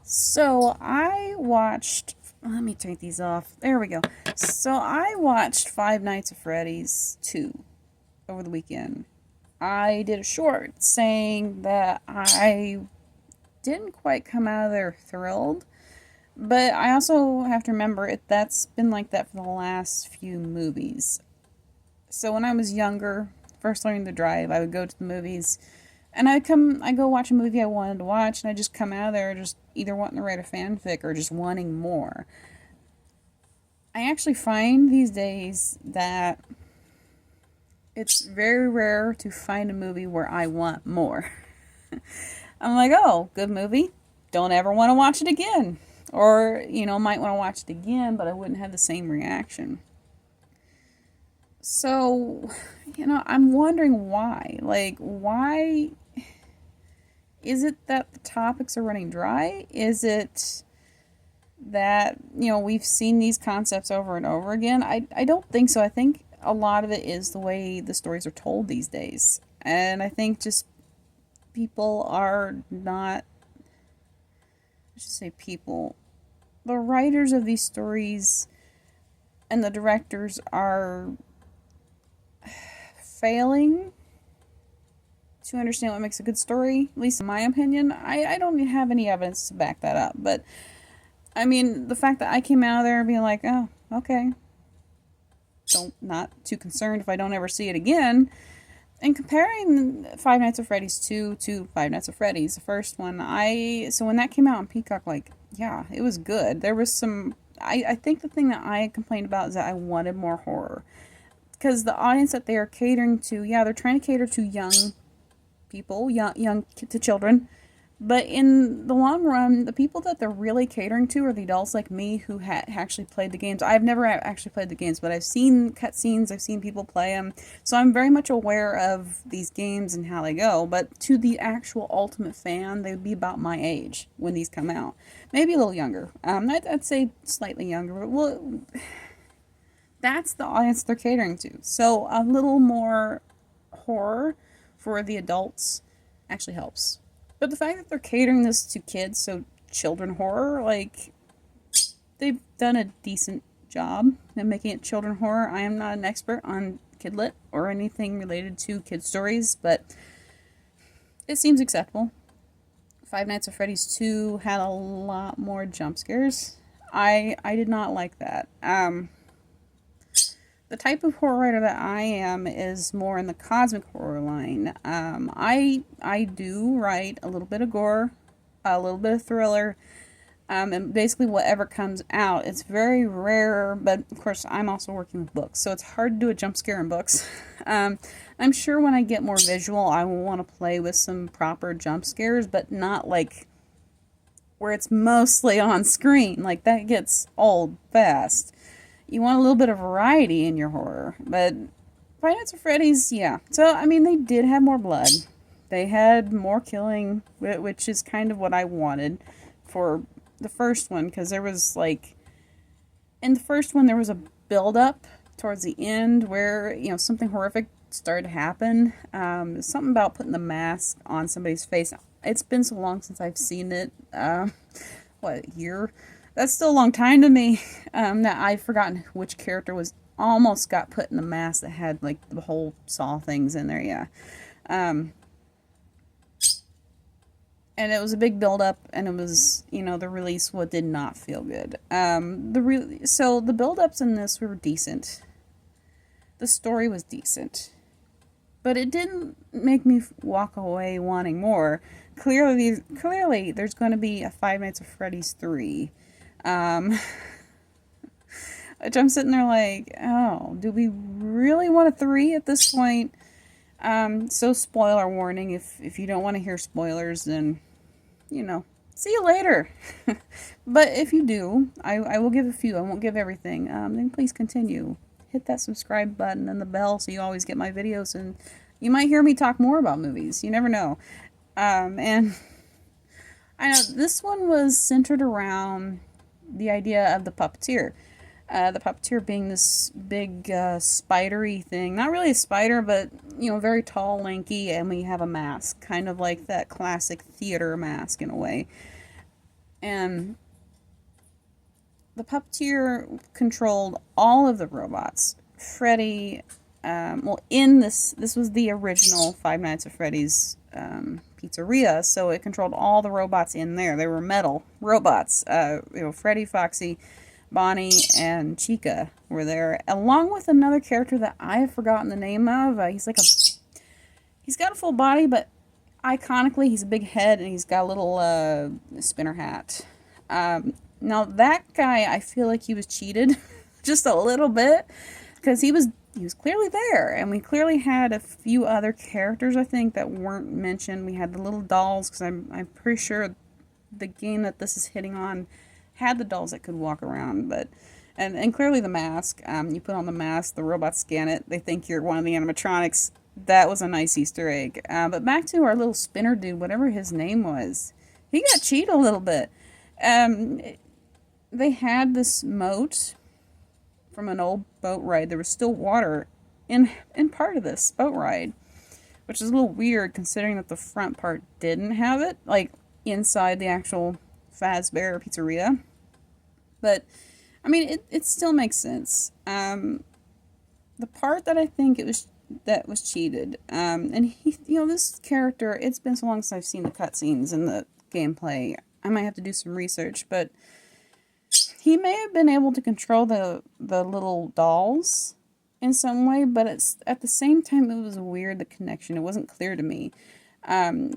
So I watched. Let me take these off. There we go. So I watched Five Nights at Freddy's 2 over the weekend. I did a short saying that I didn't quite come out of there thrilled, but I also have to remember that's been like that for the last few movies. So when I was younger, first learning to drive, I would go to the movies and I go watch a movie I wanted to watch, and I just come out of there just either wanting to write a fanfic or just wanting more. I actually find these days that it's very rare to find a movie where I want more. I'm like, oh, good movie. Don't ever want to watch it again. Or, might want to watch it again, but I wouldn't have the same reaction. So, I'm wondering why. Like, why is it that the topics are running dry? Is it that, we've seen these concepts over and over again? I don't think so. I think a lot of it is the way the stories are told these days. And I think just people are not, I should say people, the writers of these stories and the directors are failing to understand what makes a good story, at least in my opinion. I don't have any evidence to back that up, but I mean, the fact that I came out of there being like, oh, okay, not too concerned if I don't ever see it again. And comparing Five Nights at Freddy's 2 to Five Nights at Freddy's, the first one, so when that came out on Peacock, like, yeah, it was good. There was some, I think the thing that I complained about is that I wanted more horror. Because the audience that they are catering to, yeah, they're trying to cater to young people, young to children. But in the long run, the people that they're really catering to are the adults like me who actually played the games. I've never actually played the games, but I've seen cutscenes, I've seen people play them. So I'm very much aware of these games and how they go. But to the actual ultimate fan, they would be about my age when these come out. Maybe a little younger. I'd say slightly younger. But well, that's the audience they're catering to. So a little more horror for the adults actually helps. But the fact that they're catering this to kids, so children horror, like, they've done a decent job in making it children horror. I am not an expert on kidlit or anything related to kid stories, but it seems acceptable. Five Nights at Freddy's 2 had a lot more jump scares. I did not like that. The type of horror writer that I am is more in the cosmic horror line. I do write a little bit of gore, a little bit of thriller, and basically whatever comes out. It's very rare, but of course I'm also working with books, so it's hard to do a jump scare in books. I'm sure when I get more visual, I will want to play with some proper jump scares, but not like where it's mostly on screen. Like, that gets old fast. You want a little bit of variety in your horror. But Five Nights at Freddy's, yeah. So, I mean, they did have more blood. They had more killing, which is kind of what I wanted for the first one. Because there was, like, in the first one, there was a build-up towards the end where, something horrific started to happen. Something about putting the mask on somebody's face. It's been so long since I've seen it. A year? That's still a long time to me, that I've forgotten which character almost got put in the mask that had, like, the whole Saw things in there, yeah. And it was a big build-up, and it was, the release did not feel good. So the build-ups in this were decent. The story was decent. But it didn't make me walk away wanting more. Clearly, there's going to be a Five Nights at Freddy's 3. Which I'm sitting there like, oh, do we really want a 3 at this point? So spoiler warning, if you don't want to hear spoilers, then, see you later. But if you do, I will give a few, I won't give everything. Then please continue. Hit that subscribe button and the bell so you always get my videos, and you might hear me talk more about movies. You never know. And I know this one was centered around the idea of the puppeteer. The puppeteer being this big spidery thing. Not really a spider, but, very tall, lanky, and we have a mask. Kind of like that classic theater mask in a way. And the puppeteer controlled all of the robots. Freddy, well, in this was the original Five Nights at Freddy's pizzeria, so it controlled all the robots in there. They were metal robots. Freddy, Foxy, Bonnie, and Chica were there, along with another character that I have forgotten the name of. He's got a full body, but iconically, he's a big head and he's got a little spinner hat. Now that guy, I feel like he was cheated just a little bit because he was clearly there, and we clearly had a few other characters I think that weren't mentioned. We had the little dolls because I'm pretty sure the game that this is hitting on had the dolls that could walk around, but and clearly the mask. You put on the mask, the robots scan it, they think you're one of the animatronics. That was a nice Easter egg. But back to our little spinner dude, whatever his name was, he got cheated a little bit. They had this moat from an old boat ride. There was still water in part of this boat ride, which is a little weird considering that the front part didn't have it, like inside the actual Fazbear Pizzeria. But I mean, it still makes sense. The part that I think that was cheated, and he, this character, it's been so long since I've seen the cutscenes and the gameplay. I might have to do some research, but he may have been able to control the little dolls in some way, but it's at the same time it was weird, the connection. It wasn't clear to me.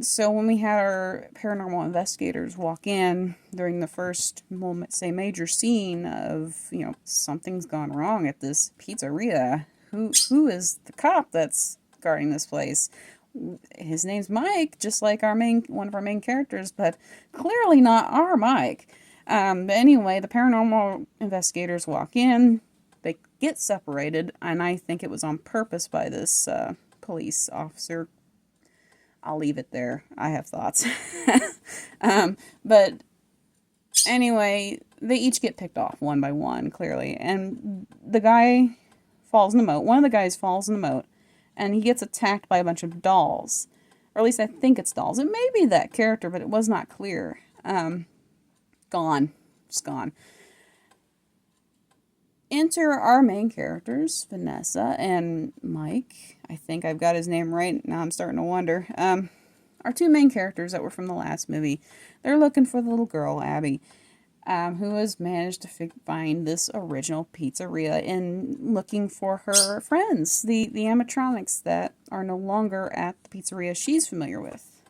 So when we had our paranormal investigators walk in during the first, we'll say, major scene of, something's gone wrong at this pizzeria. Who is the cop that's guarding this place? His name's Mike, just like one of our main characters, but clearly not our Mike. But anyway, the paranormal investigators walk in. They get separated, and I think it was on purpose by this police officer. I'll leave it there. I have thoughts. But anyway, they each get picked off one by one, clearly. And the guy falls in the moat. One of the guys falls in the moat, and he gets attacked by a bunch of dolls. Or at least I think it's dolls. It may be that character, but it was not clear. Gone. Just gone. Enter our main characters, Vanessa and Mike. I think I've got his name right. Now I'm starting to wonder. Our two main characters that were from the last movie. They're looking for the little girl, Abby, who has managed to find this original pizzeria and looking for her friends, the animatronics that are no longer at the pizzeria she's familiar with.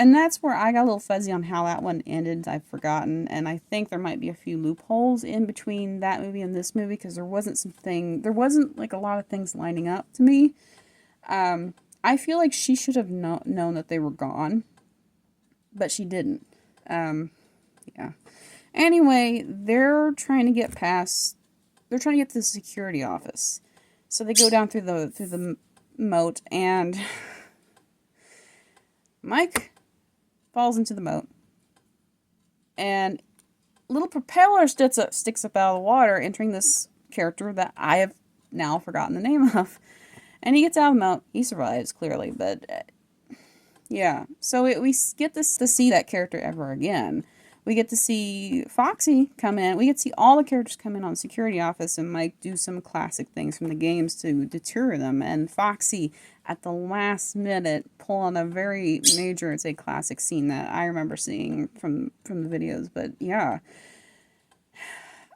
And that's where I got a little fuzzy on how that one ended. I've forgotten, and I think there might be a few loopholes in between that movie and this movie because there wasn't like a lot of things lining up to me. I feel like she should have known that they were gone, but she didn't. Yeah. Anyway, they're trying to get to the security office, so they go down through the moat, and Mike falls into the moat, and little propeller sticks up out of the water, entering this character that I have now forgotten the name of. And he gets out of the moat. He survives, clearly, but yeah. So we get to see that character ever again. We get to see Foxy come in. We get to see all the characters come in on the security office, and Mike do some classic things from the games to deter them. And Foxy, at the last minute, pull on a very major, it's a classic scene that I remember seeing from the videos. But yeah,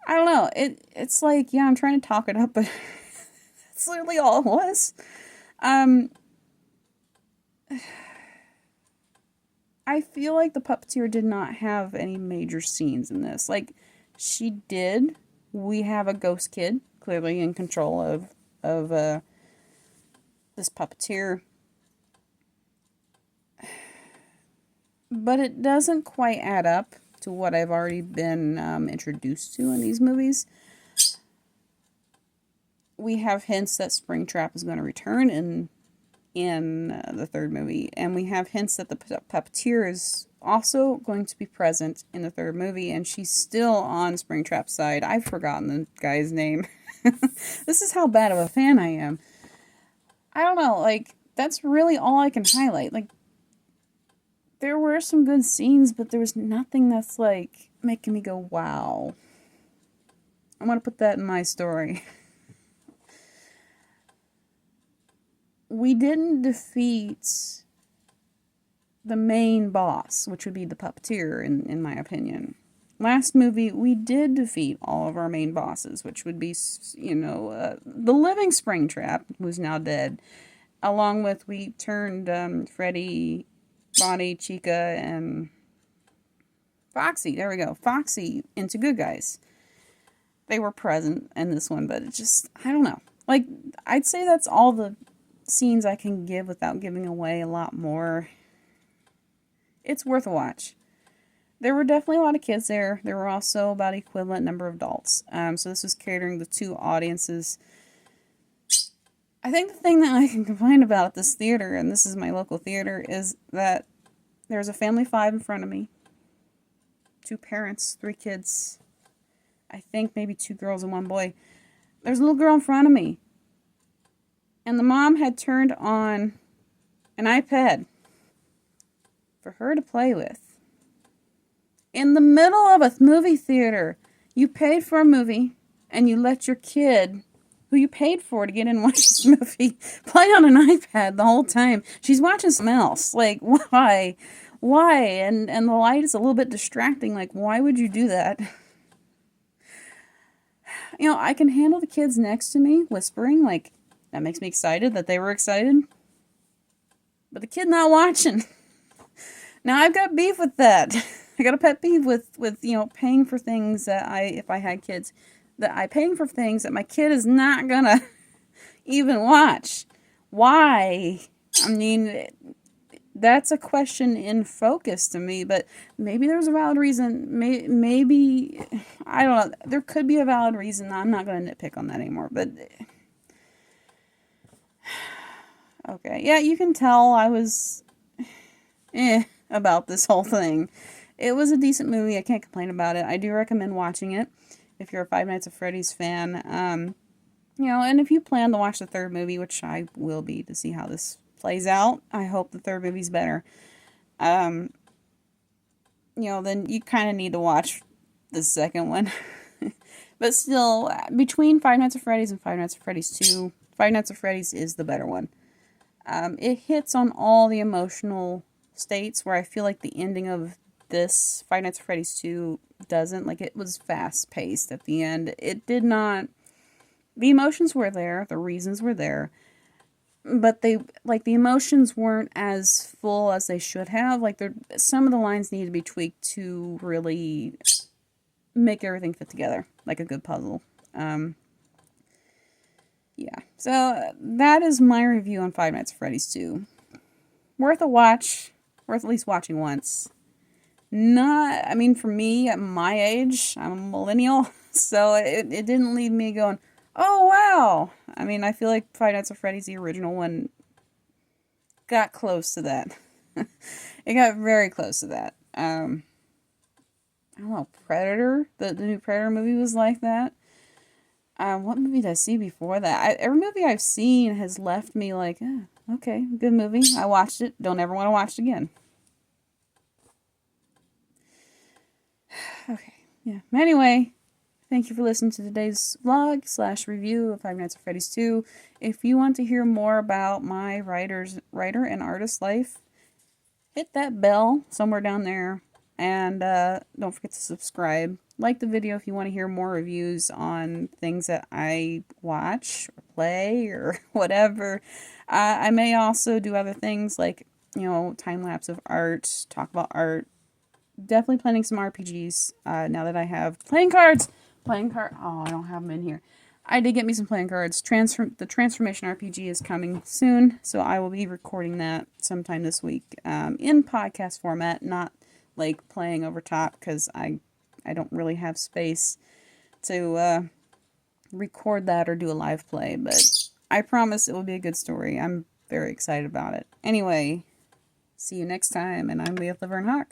I don't know. It's like, yeah, I'm trying to talk it up, but that's literally all it was. I feel like the puppeteer did not have any major scenes in this. Like, she did. We have a ghost kid, clearly in control of this puppeteer. But it doesn't quite add up to what I've already been introduced to in these movies. We have hints that Springtrap is going to return in the third movie, and we have hints that the puppeteer is also going to be present in the third movie, and she's still on Springtrap's side. I've forgotten the guy's name. This is how bad of a fan I am. I don't know, like, that's really all I can highlight. Like, there were some good scenes, but there was nothing that's like making me go, wow. I want to put that in my story. We didn't defeat the main boss, which would be the puppeteer, in my opinion. Last movie, we did defeat all of our main bosses, which would be, the living Springtrap, who's now dead, along with we turned Freddy, Bonnie, Chica, and Foxy, there we go, Foxy into good guys. They were present in this one, but it just, I don't know. Like, I'd say that's all the scenes I can give without giving away a lot more. It's worth a watch. There were definitely a lot of kids there. There were also about equivalent number of adults. So this was catering to two audiences. I think the thing that I can complain about at this theater, and this is my local theater, is that there's a family of 5 in front of me. 2 parents, 3 kids. I think maybe 2 girls and 1 boy. There's a little girl in front of me. And the mom had turned on an iPad for her to play with. In the middle of a movie theater, you paid for a movie, and you let your kid, who you paid for to get in and watch this movie, play on an iPad the whole time. She's watching something else. Like, why? Why? And the light is a little bit distracting. Like, why would you do that? I can handle the kids next to me whispering. Like, that makes me excited that they were excited. But the kid not watching. Now, I've got beef with that. I got a pet peeve with paying for things that if I had kids, that I paying for things that my kid is not gonna even watch. Why? I mean, that's a question in focus to me, but maybe there's a valid reason. Maybe, I don't know. There could be a valid reason. I'm not going to nitpick on that anymore, but okay. Yeah, you can tell I was about this whole thing. It was a decent movie. I can't complain about it. I do recommend watching it if you're a Five Nights at Freddy's fan. And if you plan to watch the 3rd movie, which I will be to see how this plays out, I hope the 3rd movie's better. Then you kind of need to watch the 2nd one. But still, between Five Nights at Freddy's and Five Nights at Freddy's 2, Five Nights at Freddy's is the better one. It hits on all the emotional states where I feel like the ending of this Five Nights at Freddy's 2 doesn't. Like, it was fast-paced at the end. It did not... The emotions were there. The reasons were there. But the emotions weren't as full as they should have. Like, some of the lines need to be tweaked to really make everything fit together. Like a good puzzle. Yeah. So, that is my review on Five Nights at Freddy's 2. Worth a watch. Worth at least watching once. For me, at my age, I'm a millennial, so it didn't leave me going, oh, wow. I feel like Five Nights at Freddy's, the original one, got close to that. It got very close to that. I don't know, Predator, the new Predator movie was like that. What movie did I see before that? Every movie I've seen has left me like, okay, good movie. I watched it. Don't ever want to watch it again. Okay, yeah. Anyway, thank you for listening to today's vlog/review of Five Nights at Freddy's 2. If you want to hear more about my writer and artist life, hit that bell somewhere down there. And don't forget to subscribe. Like the video if you want to hear more reviews on things that I watch or play or whatever. I may also do other things like, time-lapse of art, talk about art. Definitely planning some RPGs now that I have playing cards. Oh, I don't have them in here. I did get me some playing cards. The Transformation RPG is coming soon, so I will be recording that sometime this week in podcast format, not like playing over top, because I don't really have space to record that or do a live play, but I promise it will be a good story. I'm very excited about it. Anyway, see you next time, and I'm Leah Laverne Hawk.